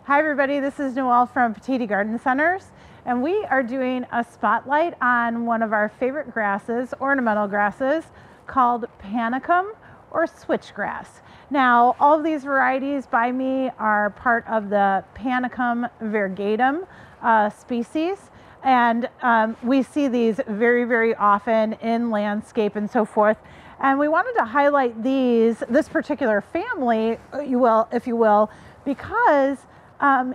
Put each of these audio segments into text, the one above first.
Hi everybody, this is Noelle from Petitti Garden Centers, and we are doing a spotlight on one of our favorite grasses, ornamental grasses, called Panicum or switchgrass. Now, all of these varieties by me are part of the Panicum variegatum species, and we see these very, very often in landscape and so forth. And we wanted to highlight this particular family, if you will, because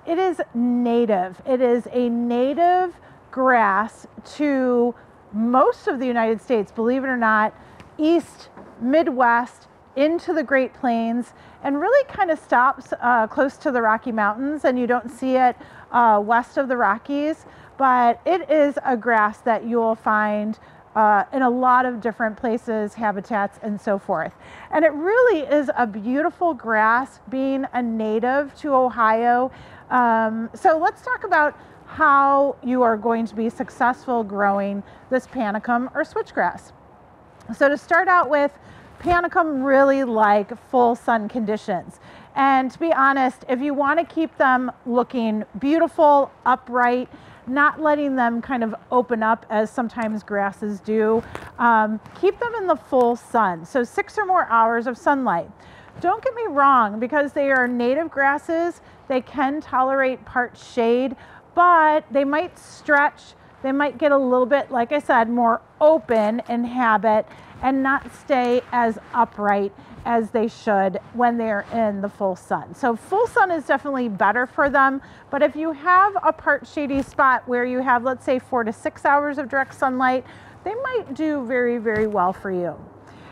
it is native. It is a native grass to most of the United States, believe it or not, east, Midwest, into the Great Plains, and really kind of stops close to the Rocky Mountains, and you don't see it west of the Rockies, but it is a grass that you'll find in a lot of different places, habitats, and so forth. And it really is a beautiful grass, being a native to Ohio. So let's talk about how you are going to be successful growing this Panicum or switchgrass. So to start out with, Panicum really like full sun conditions. And to be honest, if you want to keep them looking beautiful, upright, not letting them kind of open up as sometimes grasses do, keep them in the full sun. So 6 or more hours of sunlight. Don't get me wrong, because they are native grasses, they can tolerate part shade, but they might stretch, they might get a little bit, like I said, more open in habit and not stay as upright as they should when they're in the full sun. So full sun is definitely better for them, but if you have a part shady spot where you have, let's say, 4 to 6 hours of direct sunlight, they might do very, very well for you.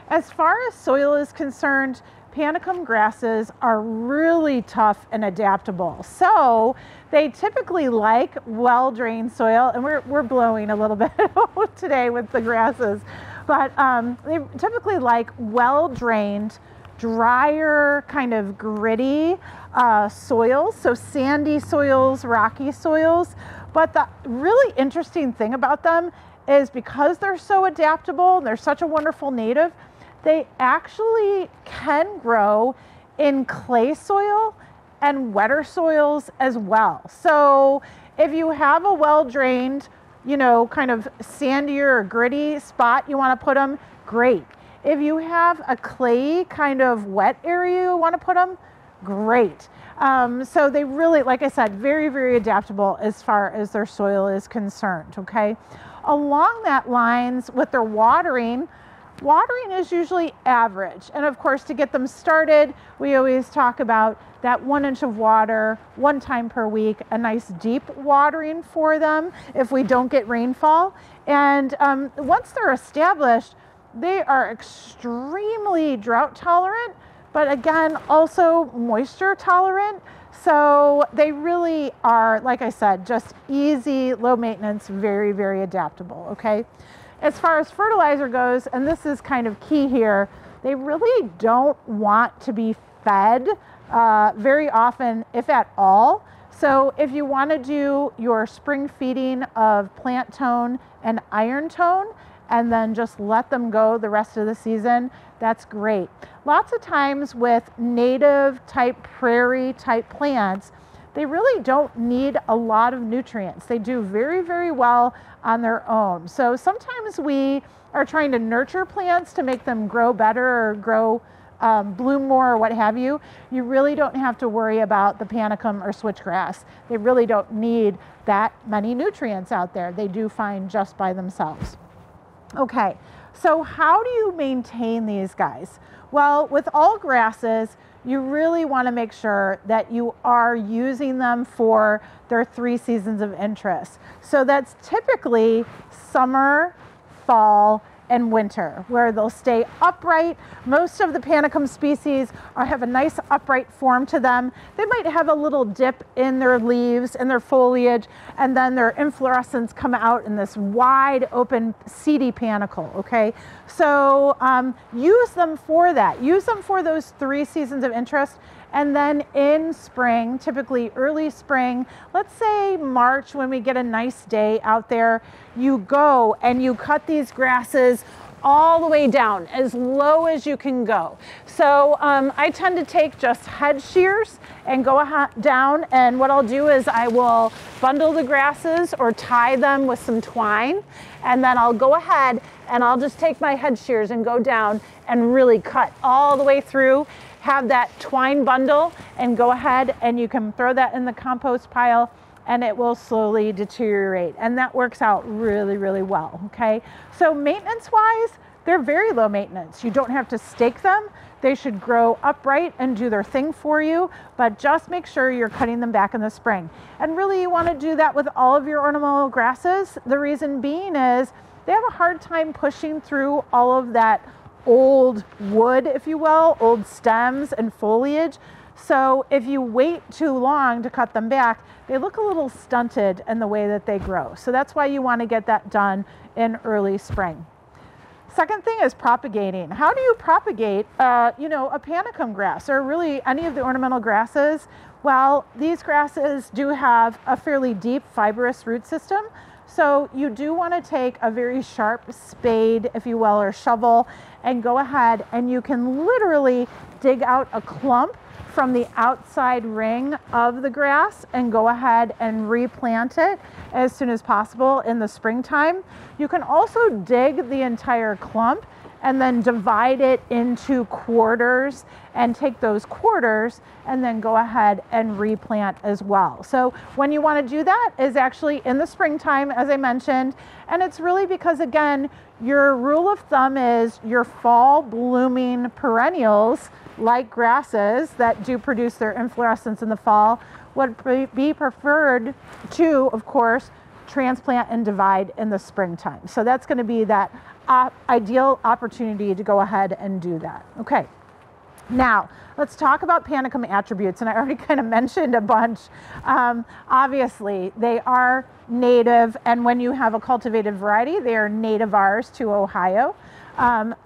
As far as soil is concerned, Panicum grasses are really tough and adaptable. So they typically like well-drained soil, and we're blowing a little bit today with the grasses, but they typically like well-drained, drier, kind of gritty soils, so sandy soils, rocky soils. But the really interesting thing about them is because they're so adaptable, they're such a wonderful native, they actually can grow in clay soil and wetter soils as well. So if you have a well-drained, kind of sandier or gritty spot you want to put them, great. If you have a clay kind of wet area you want to put them, great. So they really, like I said, very, very adaptable as far as their soil is concerned, okay? Along that lines with their watering is usually average. And of course, to get them started, we always talk about that 1 inch of water 1 time per week, a nice deep watering for them if we don't get rainfall. And once they're established, they are extremely drought tolerant, but again, also moisture tolerant. So they really are, like I said, just easy, low maintenance, very, very adaptable, okay? As far as fertilizer goes, and this is kind of key here, they really don't want to be fed very often, if at all. So if you want to do your spring feeding of plant tone and iron tone, and then just let them go the rest of the season, that's great. Lots of times with native type prairie type plants, they really don't need a lot of nutrients. They do very, very well on their own. So sometimes we are trying to nurture plants to make them grow better or grow, bloom more or what have you. You really don't have to worry about the Panicum or switchgrass. They really don't need that many nutrients out there. They do fine just by themselves. Okay, so how do you maintain these guys? Well, with all grasses, you really want to make sure that you are using them for their 3 seasons of interest. So that's typically summer, fall, and winter, where they'll stay upright. Most of the Panicum species have a nice upright form to them. They might have a little dip in their leaves and their foliage, and then their inflorescence come out in this wide open seedy panicle, okay? So use them for that. Use them for those 3 seasons of interest. And then in spring, typically early spring, let's say March, when we get a nice day out there, you go and you cut these grasses all the way down, as low as you can go. So I tend to take just head shears and go down, and what I'll do is I will bundle the grasses or tie them with some twine, and then I'll go ahead and I'll just take my head shears and go down and really cut all the way through, have that twine bundle, and go ahead and you can throw that in the compost pile and it will slowly deteriorate. And that works out really, really well, okay? So maintenance-wise, they're very low maintenance. You don't have to stake them. They should grow upright and do their thing for you, but just make sure you're cutting them back in the spring. And really you want to do that with all of your ornamental grasses. The reason being is they have a hard time pushing through all of that old wood, if you will, old stems and foliage. So if you wait too long to cut them back, they look a little stunted in the way that they grow. So that's why you want to get that done in early spring. Second thing is propagating. How do you propagate, a panicum grass or really any of the ornamental grasses? Well, these grasses do have a fairly deep fibrous root system. So you do want to take a very sharp spade, if you will, or shovel, and go ahead and you can literally dig out a clump from the outside ring of the grass and go ahead and replant it as soon as possible in the springtime. You can also dig the entire clump and then divide it into quarters and take those quarters and then go ahead and replant as well. So when you want to do that is actually in the springtime, as I mentioned, and it's really because, again, your rule of thumb is your fall blooming perennials like grasses that do produce their inflorescence in the fall would be preferred to, of course, transplant and divide in the springtime. So that's going to be that ideal opportunity to go ahead and do that. Okay, now let's talk about panicum attributes, and I already kind of mentioned a bunch. Obviously, they are native, and when you have a cultivated variety, they are nativars to Ohio.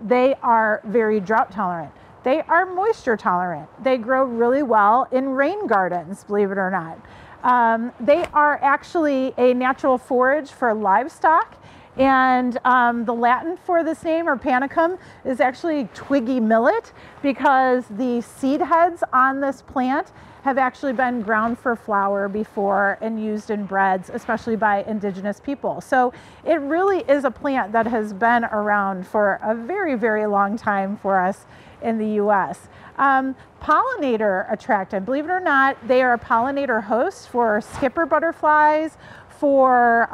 They are very drought tolerant. They are moisture tolerant. They grow really well in rain gardens, believe it or not. They are actually a natural forage for livestock, and the Latin for this name, or panicum, is actually twiggy millet, because the seed heads on this plant have actually been ground for flour before and used in breads, especially by indigenous people. So it really is a plant that has been around for a very, very long time for us in the U.S. Pollinator attractant, believe it or not, they are a pollinator host for skipper butterflies, for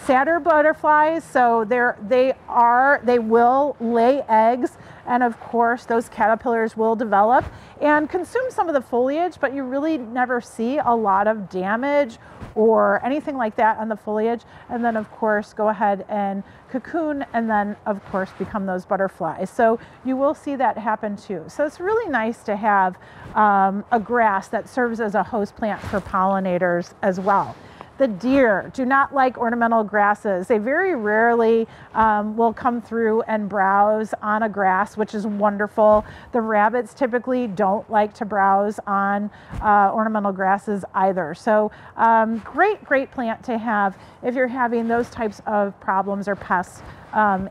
satyr butterflies. So they will lay eggs, and of course those caterpillars will develop and consume some of the foliage, but you really never see a lot of damage or anything like that on the foliage. And then of course go ahead and cocoon, and then of course become those butterflies. So you will see that happen too. So it's really nice to have a grass that serves as a host plant for pollinators as well. The deer do not like ornamental grasses. They very rarely will come through and browse on a grass, which is wonderful. The rabbits typically don't like to browse on ornamental grasses either. So great plant to have if you're having those types of problems or pests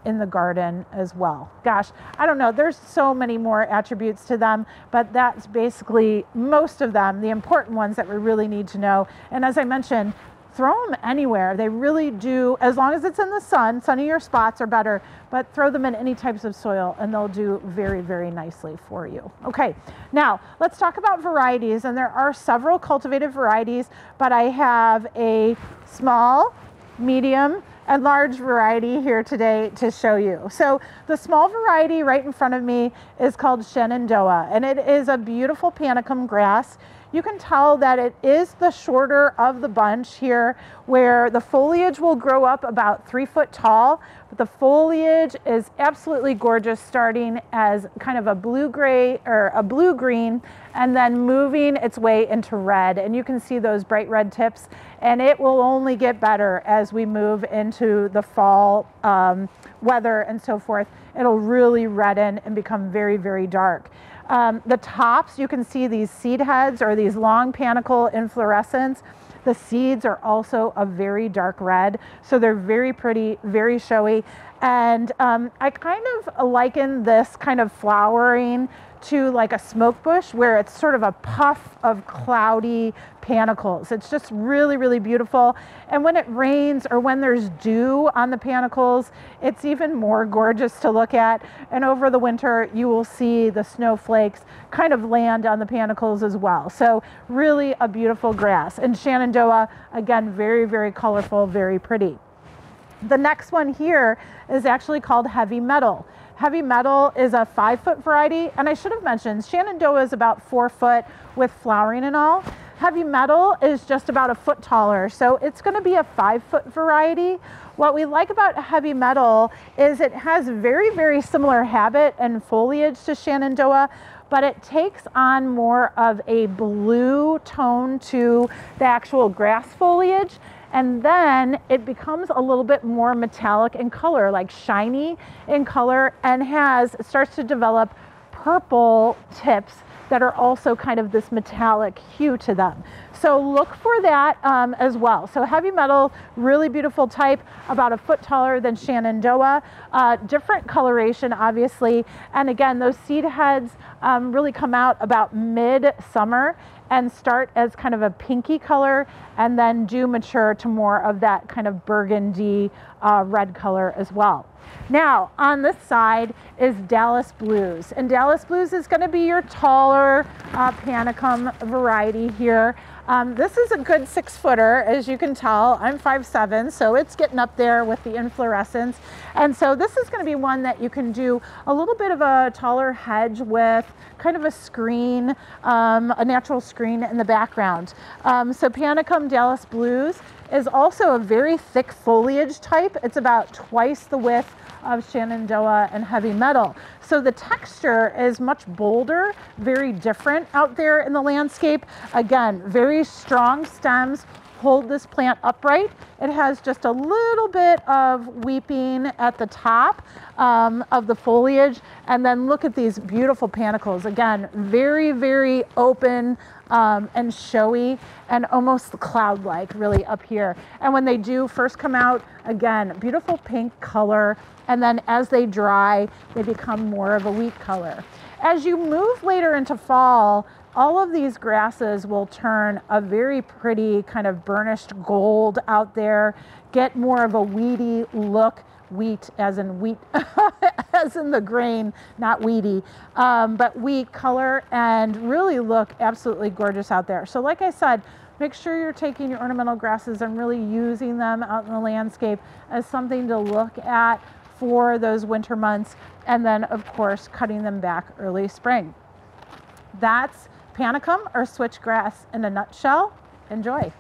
in the garden as well. Gosh, I don't know, there's so many more attributes to them, but that's basically most of them, the important ones that we really need to know. And as I mentioned, throw them anywhere. They really do, as long as it's in the sun, sunnier spots are better, but throw them in any types of soil and they'll do very, very nicely for you. Okay, now let's talk about varieties, and there are several cultivated varieties, but I have a small, medium, and large variety here today to show you. So the small variety right in front of me is called Shenandoah, and it is a beautiful panicum grass. You can tell that it is the shorter of the bunch here, where the foliage will grow up about 3 foot tall, but the foliage is absolutely gorgeous, starting as kind of a blue-gray or a blue-green, and then moving its way into red. And you can see those bright red tips, and it will only get better as we move into the fall weather and so forth. It'll really redden and become very, very dark. The tops, you can see these seed heads or these long panicle inflorescence. The seeds are also a very dark red, so they're very pretty, very showy. And I kind of liken this kind of flowering to like a smoke bush, where it's sort of a puff of cloudy panicles. It's just really, really beautiful. And when it rains or when there's dew on the panicles, it's even more gorgeous to look at. And over the winter, you will see the snowflakes kind of land on the panicles as well. So really a beautiful grass. And Shenandoah, again, very, very colorful, very pretty. The next one here is actually called Heavy Metal. Heavy Metal is a 5-foot variety, and I should have mentioned Shenandoah is about 4 foot with flowering and all. Heavy Metal is just about a foot taller, so it's going to be a 5-foot variety. What we like about Heavy Metal is it has very, very similar habit and foliage to Shenandoah, but it takes on more of a blue tone to the actual grass foliage. And then it becomes a little bit more metallic in color, like shiny in color, and starts to develop purple tips that are also kind of this metallic hue to them. So look for that as well. So Heavy Metal, really beautiful type, about a foot taller than Shenandoah. Different coloration, obviously. And again, those seed heads really come out about mid-summer and start as kind of a pinky color and then do mature to more of that kind of burgundy red color as well. Now on this side is Dallas Blues, and Dallas Blues is going to be your taller Panicum variety here. This is a good 6-footer, as you can tell. I'm 5'7", so it's getting up there with the inflorescence. And so this is going to be one that you can do a little bit of a taller hedge with, kind of a screen, a natural screen in the background. So Panicum Dallas Blues is also a very thick foliage type. It's about twice the width of Shenandoah and Heavy Metal. So the texture is much bolder, very different out there in the landscape. Again, very strong stems hold this plant upright. It has just a little bit of weeping at the top of the foliage. And then look at these beautiful panicles. Again, very, very open and showy and almost cloud-like really up here. And when they do first come out, again, beautiful pink color. And then as they dry, they become more of a wheat color. As you move later into fall, all of these grasses will turn a very pretty kind of burnished gold out there, get more of a weedy look, wheat as in wheat, as in the grain, not weedy, but wheat color, and really look absolutely gorgeous out there. So like I said, make sure you're taking your ornamental grasses and really using them out in the landscape as something to look at for those winter months, and then of course cutting them back early spring. That's Panicum or switchgrass in a nutshell. Enjoy.